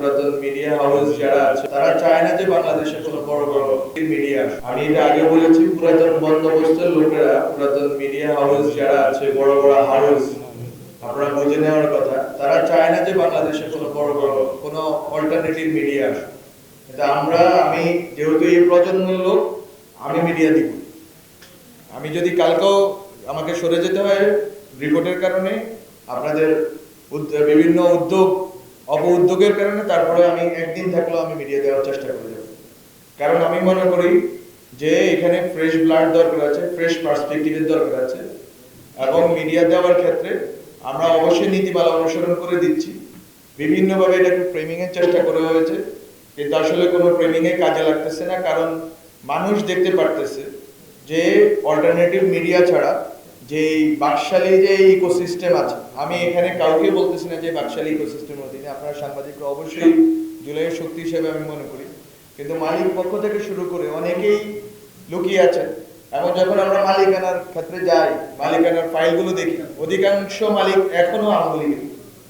পুরাতন media house যারা আছে তারা চায় না যে বাংলাদেশে কোনো বড় বড় মিডিয়া। আমি এটা আগে বলেছি, পুরাতন বন্দোবস্তের লোকেরা, পুরাতন মিডিয়া হাউস যারা আছে, বড় বড় হাউস, আপনারা বুঝে নেওয়ার কথা, তারা চায় না যে বাংলাদেশে কোনো বড় বড় কোনো অল্টারনেটিভ মিডিয়া আসে। এটা আমি যেহেতু এই প্রজন্মের লোক, আমি মিডিয়া দিব। আমি যদি কালকেও আমাকে সরে যেতে হয় রিপোর্টের কারণে, আপনাদের বিভিন্ন উদ্যোগের কারণে, তারপরে আমি একদিন থাকলেও আমি মিডিয়া দেওয়ার চেষ্টা করে যাব। কারণ আমি মনে করি যে এখানে ফ্রেশ ব্লাড দরকার আছে, ফ্রেশ পার্সপেক্টিভের দরকার আছে, এবং মিডিয়া দেওয়ার ক্ষেত্রে আমরা অবশ্যই নীতিমালা অনুসরণ করে দিচ্ছি। বিভিন্নভাবে এটাকে ফ্রেমিং এর চেষ্টা করা হয়েছে, কিন্তু আসলে কোনো ফ্রেমিং এ কাজে লাগতেছে না। কারণ মানুষ দেখতে পারতেছে যে অল্টারনেটিভ মিডিয়া ছাড়া যে বাকশালী যে ইকোসিস্টেম আছে, আমি এখানে কাউকে বলতেছি না যে বাকশালী ইকোসিস্টেমের অধীনে আপনারা সাংবাদিকরা অবশ্যই জুলাইয়ের শক্তি হিসেবে আমি মনে করি, কিন্তু মালিক পক্ষ থেকে শুরু করে অনেকেই লুকিয়ে আছেন। এবং যখন আমরা মালিকানার ক্ষেত্রে যাই, মালিকানার ফাইলগুলো দেখি, অধিকাংশ মালিক এখনো আওয়ামী লীগের।